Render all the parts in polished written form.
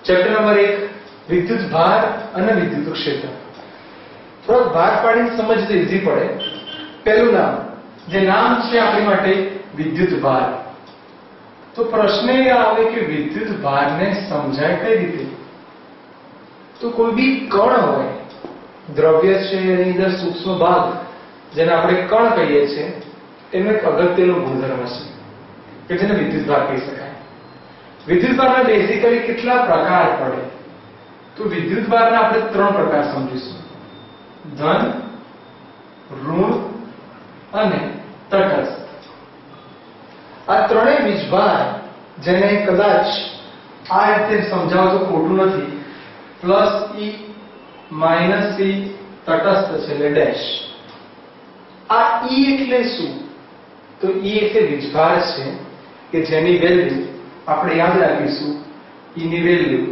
Chapter number 1 વિદ્યુત ભાર અને વિદ્યુત ક્ષેત્ર. થોડો ભાગ પાડીને સમજ તો ઈઝી પડે. પહેલું નામ, જે નામ છે આપણી માટે વિદ્યુત ભાર. તો પ્રશ્ન એ આવે કે વિદ્યુત ભારને સમજાય કઈ રીતે? તો કોઈ બી કણ હોય, દ્રવ્ય છે એની અંદર સૂક્ષ્મ ભાગ જેને આપણે કણ કહીએ છીએ, એનો એક અગત્યનો ગુણધર્મ છે કે જેને વિદ્યુત ભાર કહી શકાય. વિદ્યુત ભારના બેઝિકલી કેટલા પ્રકાર પડે? તો વિદ્યુત ભારના આપણે 3 પ્રકાર સમજીશું: ધન, ઋણ અને તટસ્થ. આ ત્રણેય વીજભાર, જેને કદાચ આ રીતે સમજાવો તો ખોટું નથી, પ્લસ ઈ માઇનસ ઈ તટસ્થ છે એટલે ડેશ. આ ઈ એટલે શું? તો ઈ એટલે વીજભાર છે કે જેની વેલ્યુ આપણે યાદ રાખીશું. ઈ ની વેલ્યુ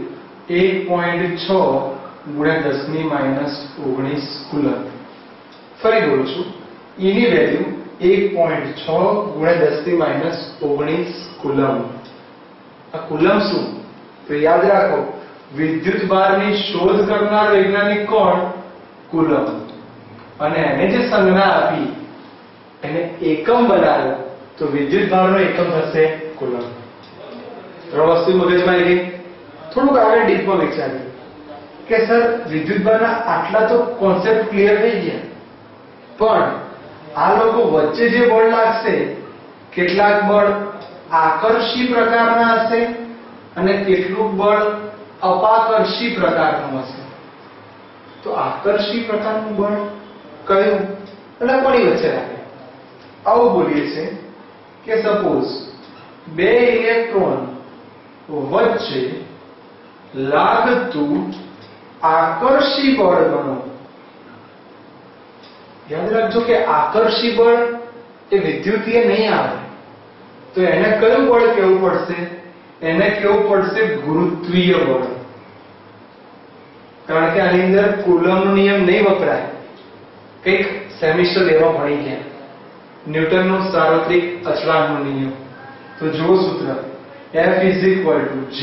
1.6 × 10⁻⁹ કુલમ. ફરી બોલું છું, ઈ ની વેલ્યુ 1.6 × 10⁻⁹ કુલમ. આ કુલમ શું? તો યાદ રાખો, વિદ્યુત ભારની શોધ કરનાર વૈજ્ઞાનિક કોણ? કુલમ. અને એને જે સંજ્ઞા આપી, એને એકમ બનાવ્યો, તો વિદ્યુત ભારનો એકમ થશે કુલમ. 3 વસ્તુ મગજમાં આવી ગઈ. થોડુંક આગળ ડીપમાં વિચારીએ કે સર વિદ્યુત ભારના આટલા તો કોન્સેપ્ટ ક્લિયર થઈ ગયા, પણ આ લોકો વચ્ચે જે બળ લાગશે, કેટલાક બળ આકર્ષી પ્રકારના હશે અને કેટલુંક બળ અપાકર્ષી પ્રકારનું હશે. તો આકર્ષી પ્રકારનું બળ કયું અને કોની વચ્ચે લાગે? આવું બોલીએ છે કે સપોઝ 2 ઇલેક્ટ્રોન વચ્ચે લાગતું આકર્ષી બળ ગણો. યાદ રાખજો કે આકર્ષી બળ એ વિદ્યુતીય નહીં આવે, તો એને કયું બળ કહેવું પડશે? એને કહેવું પડશે ગુરુત્વીય બળ. કારણ કે આની અંદર કુલમનો નિયમ નહીં વપરાય. કંઈક સેમિસ્ટર લેવા ભણી ગયા, ન્યૂટનનો સાર્વત્રિક અચળાંકનો નિયમ. તો જુઓ સૂત્ર, F = G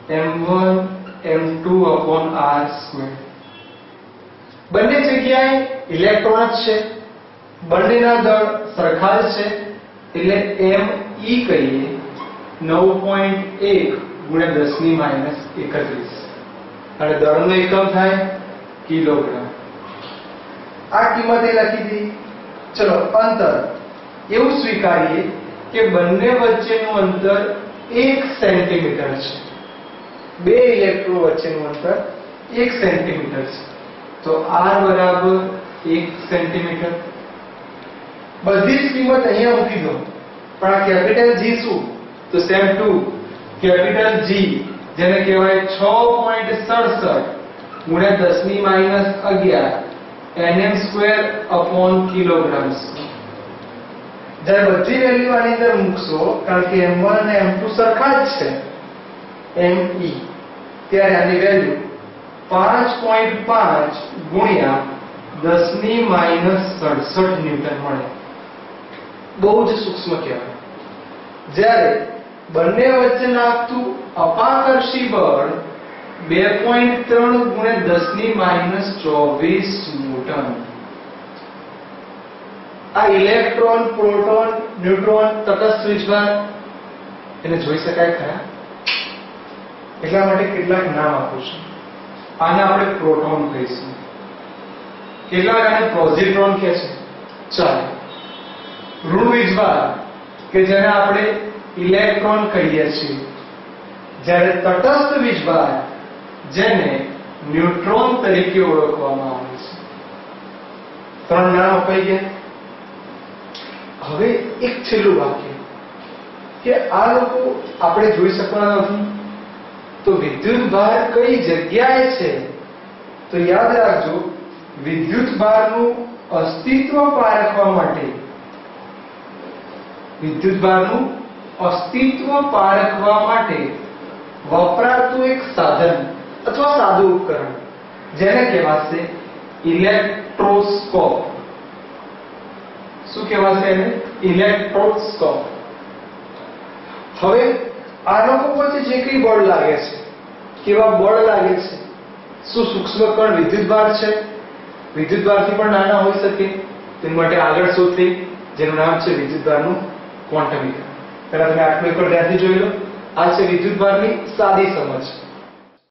m1 m2/r². બંને જગ્યાએ ઇલેક્ટ્રોન જ છે, બંનેના દળ સરખા જ છે, એટલે me કહીએ 9.1 × 10⁻31. અને દળનો એકમ થાય કિલોગ્રામ. આ કિંમત એ લખી દી. ચલો અંતર એવું સ્વીકારીએ કે બંને વચ્ચેનું અંતર 1 સેન્ટીમીટર છે. 2 ઇલેક્ટ્રોન વચ્ચેનું અંતર 1 સેન્ટીમીટર છે. તો r = 1 સેન્ટીમીટર. બધી જ કિંમત અહીંયા મૂકી દો. પણ આ કેપિટલ G શું? તો સેમ 2 કેપિટલ G, જેને કહેવાય 6.67 × 10⁻11 nm² કિલોગ્રામ. જ્યારે બધી વેલ્યુ આની અંદર મૂકશો, કારણ કે m1 અને m2 સરખા જ છે, me, ત્યારે આની વેલ્યુ 5.5 × 10⁻67 ન્યૂટન મળે. બહુ જ સૂક્ષ્મ કહેવાય. જ્યારે બંને વચ્ચે લાગતું અપાકર્ષી બળ 2.3 × 10⁻24 ન્યૂટન. આ ઇલેક્ટ્રોન, પ્રોટોન, ન્યુટ્રોન, તટસ્થ વીજભાર એને જોઈ શકાય ખરા? એટલા માટે કેટલાક નામ આપું છું. આને આપણે પ્રોટોન કહીશું, કેટલાક આને પોઝિટ્રોન કહે છે. ચાલો, ઋણ વીજભાર કે જેને આપણે ઇલેક્ટ્રોન કહીએ છીએ, જ્યારે તટસ્થ વીજભાર જેને ન્યુટ્રોન તરીકે ઓળખવામાં આવે છે. 3 નામ અપાઈ ગયા. હવે એક છેલ્લું વાક્ય કે આ લોકો આપણે જોઈ શકવાના નથી, તો વિદ્યુત ભાર કઈ જગ્યાએ છે? તો યાદ રાખજો, વિદ્યુત ભારનું અસ્તિત્વ પારખવા માટે, વિદ્યુત ભારનું અસ્તિત્વ પારખવા માટે વપરાતું એક સાધન અથવા સાદું ઉપકરણ, જેને કહેવાશે ઇલેક્ટ્રોસ્કોપ. શું કહેવાશે એને? ઇલેક્ટ્રોસ્કોપ. હવે આ લોકો વચ્ચે જે કંઈ બળ લાગે છે, કેવા બળ લાગે છે, શું સૂક્ષ્મ કણ વિદ્યુતભાર છે, વિદ્યુતભારથી પણ નાના હોઈ શકે, તેના માટે આગળ શોધ થઈ જેનું નામ છે વિદ્યુતભારનું ક્વોન્ટમીકરણ. પહેલા તમે આટલું એકવાર ધ્યાનથી જોઈ લો. આ છે વિદ્યુતભારની સાદી સમજ.